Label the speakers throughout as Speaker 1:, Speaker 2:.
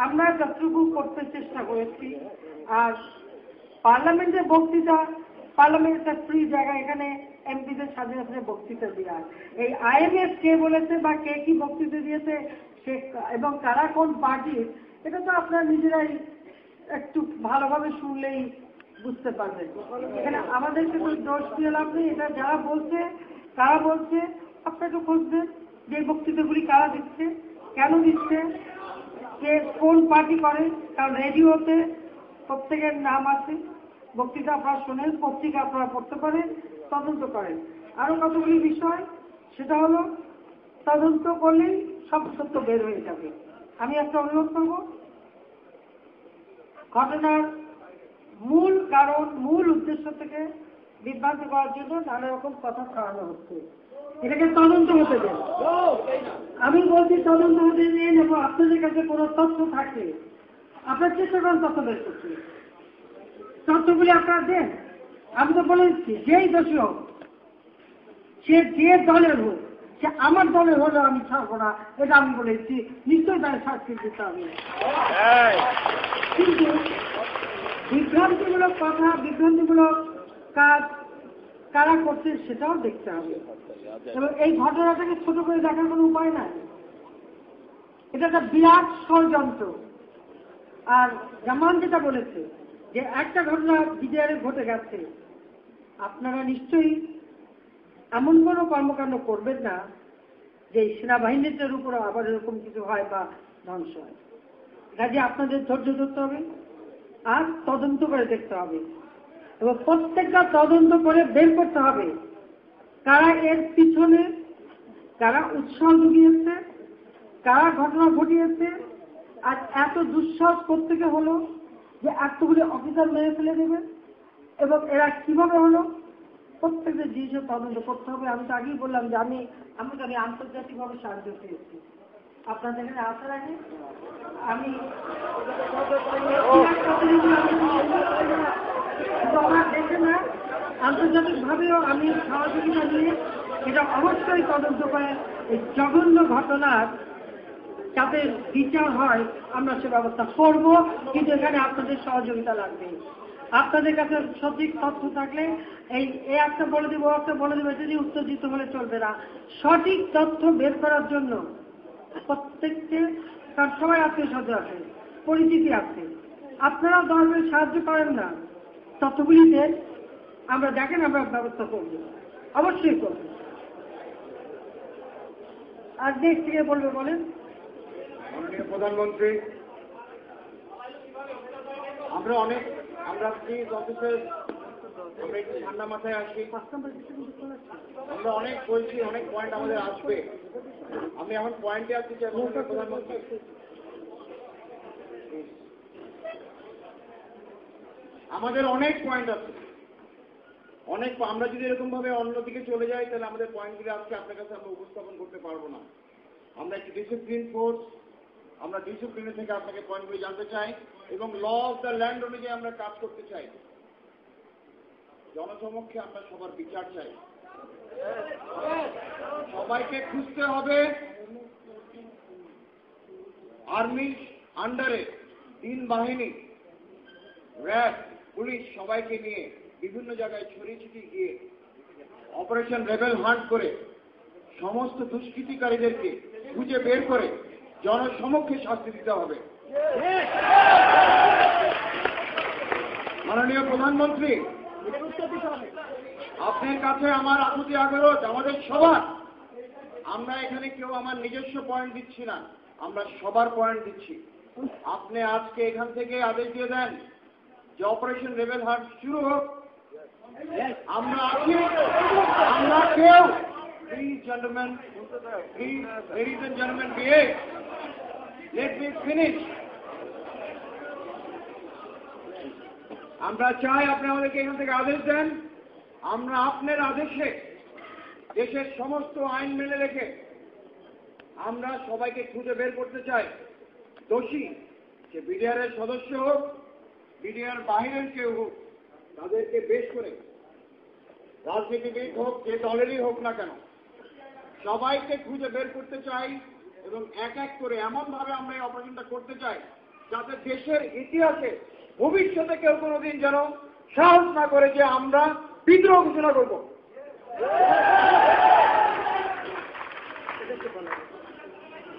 Speaker 1: আমরা যতটুকু করতে চেষ্টা করেছি। আর পার্লামেন্টের বক্তৃতা, পার্লামেন্ট একটা ফ্রি জায়গা, এখানে এমপিদের স্বাধীনতা বক্তৃতা দেওয়া। এই IMF কে বলেছে বা কে কি বক্তৃতা দিয়েছে সে এবং কারা কোন পার্টির, এটা তো আপনারা নিজেরাই একটু ভালোভাবে শুনলেই বুঝতে পারবেন। এখানে আমাদেরকে তো দোষ দিয়ে লাভ নেই। এটা যারা বলছে, কারা বলছে, আপনাকে খুঁজবেন যে বক্তৃতাগুলি কারা দিচ্ছে, কেন দিচ্ছে, কে কোন পার্টি করে। কারণ রেডিওতে প্রত্যেকের নাম আছে, বক্তৃতা আপনারা শোনেন, পত্রিকা আপনারা পড়তে পারেন, তদন্ত করেন। আরো কতগুলি বিষয়, সেটা হলো তদন্ত করলেই সব সত্য বের হয়ে যাবে। আমি একটা অনুরোধ করব, ঘটনার মূল কারণ, মূল উদ্দেশ্য থেকে বিভ্রান্ত করার জন্য নানা রকম কথা ছড়ানো হচ্ছে। এটাকে তদন্ত হতে দেন। আমি বলছি তদন্ত হতে নিয়ে নেব। আপনাদের কাছে কোনো তথ্য থাকলে আপনার চেষ্টা করেন তথ্য বের করতে, তথ্যগুলি আপনারা দেন। আমি তো বলে দিচ্ছি, যেই দোষী হোক, সে যে দলের হোক, সে আমার দলের হলেও আমি ছাড়বো না, এটা আমি বলে দিচ্ছি। নিশ্চয়ই তার শাস্তি দিতে হবে। কিন্তু বিভ্রান্তিমূলক কথা, বিভ্রান্তিমূলক কাজ কারা করছে সেটাও দেখতে হবে। এবং এই ঘটনাটাকে ছোট করে দেখার কোনো উপায় নাই। এটা একটা বিরাট ষড়যন্ত্র। আর জামান যেটা বলেছে যে একটা ঘটনা বিজয়ের ঘটে গেছে, আপনারা নিশ্চয়ই এমন কোনো কর্মকাণ্ড করবেন না যে সেনাবাহিনীদের উপরে আবার এরকম কিছু হয় বা ধ্বংস হয়। কাজে আপনাদের ধৈর্য ধরতে হবে আর তদন্ত করে দেখতে হবে এবং প্রত্যেকটা তদন্ত করে বের করতে হবে কারা এর পিছনে, কারা উৎসাহ জুগিয়েছে, কারা ঘটনা ঘটিয়েছে। আর এত দুঃসাহস প্রত্যেকে হলো যে এতগুলি অফিসার মেরে ফেলে দেবে, এবং এরা কিভাবে হলো, প্রত্যেকটা জিনিসের তদন্ত করতে হবে। আমি তো আগেই বললাম যে আমি আন্তর্জাতিকভাবে সাহায্য পেয়েছি। আপনাদের এখানে আসার আগে আমি আমার দেশে না, আন্তর্জাতিকভাবেও আমি সহযোগিতা নিয়ে এটা অবশ্যই তদন্ত করে এই জঘন্য ঘটনার যাতে বিচার হয় আমরা সে ব্যবস্থা করব। কিন্তু এখানে আপনাদের সহযোগিতা লাগবে। আপনাদের কাছে সঠিক তথ্য থাকলে এই একটা বলে দিব, একটা বলে দিব, এটা দিয়ে উত্তর দিতে হলে চলবে না। সঠিক তথ্য বের করার জন্য প্রত্যেককে, কারণ সবাই আত্মীয় স্বজন আছে, পরিচিতি আছে, আপনারা দরকার সাহায্য করেন না, তথ্যগুলি দেন, আমরা দেখেন, আমরা ব্যবস্থা করব, অবশ্যই করব। আর দেশ থেকে বলবে বলেন।
Speaker 2: মাননীয় প্রধানমন্ত্রী, আমরা প্লিজ অফিসের আমরা একটু ঠান্ডা মাথায় আসি। আমরা অনেক বলছি, অনেক পয়েন্ট আমাদের আসবে। আমি এখন পয়েন্টে আসছি যে মাননীয় প্রধানমন্ত্রী, আমাদের অনেক পয়েন্ট আছে, অনেক। আমরা যদি এরকম ভাবে অন্যদিকে চলে যাই তাহলে আমাদের পয়েন্টগুলি আজকে আপনার কাছে আমরা উপস্থাপন করতে পারবো না। আমরা একটি ডিসিপ্লিন ফোর্স, আমরা ডিসিপ্লিনে থেকে আপনাকে পয়েন্টগুলি জানতে চাই এবং ল অফ দ্য ল্যান্ড অনুযায়ী আমরা কাজ করতে চাই। জনসমক্ষে আমরা সবার বিচার চাই। সবাইকে খুঁজতে হবে। আর্মি আন্ডারে 3 বাহিনী, র্যাব, পুলিশ সবাইকে নিয়ে বিভিন্ন জায়গায় ছড়িয়ে ছিটিয়ে গিয়ে অপারেশন রেবেল হান্ট করে সমস্ত দুষ্কৃতিকারীদেরকে খুঁজে বের করে জনসমক্ষে শাস্তি দিতে হবে। মাননীয় প্রধানমন্ত্রী, আপনার কাছে আমার আকুতি আগ্রহ আমাদের সবার। আমরা এখানে কেউ আমার নিজস্ব পয়েন্ট দিচ্ছি না, আমরা সবার পয়েন্ট দিচ্ছি। আপনি আজকে এখান থেকে আদেশ দিয়ে দেন যে অপারেশন রেবেল হান্ট শুরু হোক। আমরা আছি, আমরা কেউ, please gentleman, please ladies and gentleman, behave, let me finish. আমরা চাই আপনি আমাদেরকে এখান থেকে আদেশ দেন। আমরা আপনার আদেশে দেশের সমস্ত আইন মেনে রেখে আমরা সবাইকে খুঁজে বের করতে চাই। দোষী যে বিডিআর এর সদস্য হোক, বিডিআর বাহিরের কেউ হোক, তাদেরকে বেশ করে, রাজনীতিবিদ হোক, যে দলেরই হোক না কেন, সবাইকে খুঁজে বের করতে চাই এবং এক এক করে এমন ভাবে আমরা এই অপারেশনটা করতে চাই যাতে দেশের ইতিহাসে ভবিষ্যতে কেউ কোনোদিন যেন সাহস না করে যে আমরা বিদ্রোহ ঘোষণা করব।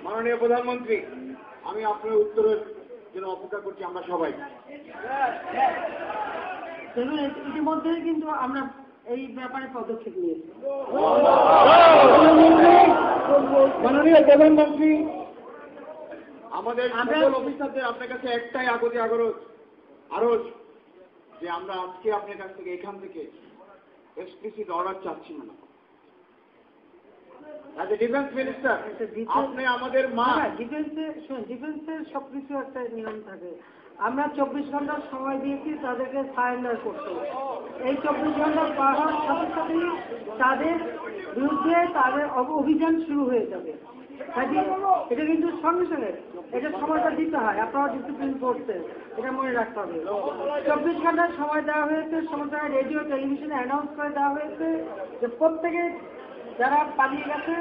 Speaker 2: মাননীয় প্রধানমন্ত্রী, আমি আপনার উত্তরের জন্য অপেক্ষা করছি আমরা সবাই।
Speaker 1: দেখুন, ইতিমধ্যে কিন্তু আমরা এই ব্যাপারে পদক্ষেপ নিয়েছি।
Speaker 2: মাননীয় প্রধানমন্ত্রী, আমাদের সকল অফিসারদের আপনার কাছে একটাই আগতি আরজ যে আমরা আজকে আপনার কাছ থেকে এখান থেকে এক্সপ্লিসিট অর্ডার চাচ্ছি না। অ্যাজ এ ডিফেন্স মিনিস্টার আপনি আমাদের মা।
Speaker 1: ডিফেন্সের সবকিছু একটা নিয়ম থাকে। আমরা 24 ঘন্টার সময় দিয়েছি তাদেরকে সারেন্ডার করতে। এই 24 ঘন্টা পার হওয়ার সাথে সাথেই তাদের বিরুদ্ধে তাদের অভিযান শুরু হয়ে যাবে। এটা কিন্তু সঙ্গে সঙ্গে এটা সময়টা দিতে হয়। আপনারা ডিসিপ্লিন করছেন, এটা মনে রাখতে হবে। 24 ঘন্টার সময় দেওয়া হয়েছে, সমস্ত রেডিও টেলিভিশনে অ্যানাউন্স করে দেওয়া হয়েছে যে প্রত্যেকে যারা পালিয়ে গেছে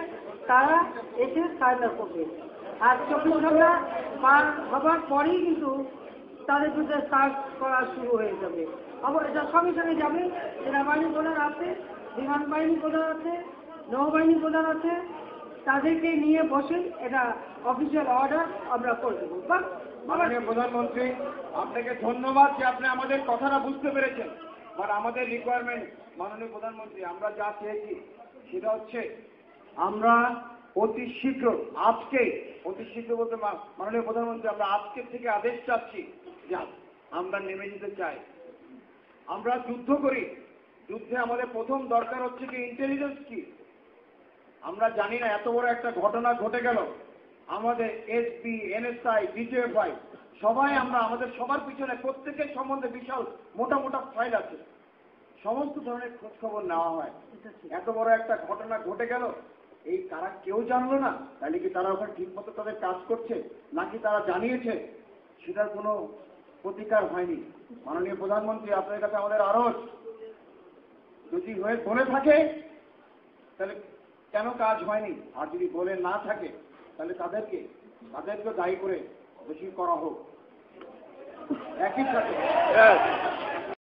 Speaker 1: তারা এসে সারেন্ডার করবে। আর 24 ঘন্টা পার হবার পরেই কিন্তু তাদের বিরুদ্ধে সার্চ করা শুরু হয়ে যাবে। আবার এটা সঙ্গে সঙ্গে যাবে। সেনাবাহিনী প্রধান আছে, বিমান বাহিনী প্রধান আছে, নৌবাহিনী প্রধান আছে, তাদেরকে নিয়ে বসে এটা অফিসিয়াল অর্ডার আমরা করে দেবো।
Speaker 2: মাননীয় প্রধানমন্ত্রী, আপনাকে ধন্যবাদ যে আপনি আমাদের কথাটা বুঝতে পেরেছেন। বাট আমাদের রিকোয়ারমেন্ট মাননীয় প্রধানমন্ত্রী, আমরা যা চেয়েছি সেটা হচ্ছে আমরা অতি শীঘ্র বলতে মাননীয় প্রধানমন্ত্রী আমরা আজকের থেকে আদেশ চাচ্ছি যে আমরা নেমে যেতে চাই। আমরা যুদ্ধ করি, যুদ্ধে আমাদের প্রথম দরকার হচ্ছে কি ইন্টেলিজেন্স কি। আমরা জানি না এত বড় একটা ঘটনা ঘটে গেল, আমাদের এসপি, এনএসআই, ডিজিএফআই সবাই আমরা আমাদের সবার পিছনে প্রত্যেকের সম্বন্ধে বিশাল মোটা মোটা ফাইল আছে, সমস্ত ধরনের খোঁজ খবর নেওয়া হয়। এত বড় একটা ঘটনা ঘটে গেল, এই তারা কেউ জানলো না, তাহলে কি তারা ওখানে ঠিক মতো তাদের কাজ করছে নাকি তারা জানিয়েছে সেটার কোনো প্রতিকার হয়নি। মাননীয় প্রধানমন্ত্রী, আপনার কাছে আমাদের আরজ, যদি বলে থাকে তাহলে কেন কাজ হয়নি, আর যদি বলে না থাকে তাহলে তাদেরকে দায়ী করে দোষী করা হোক। একই সাথে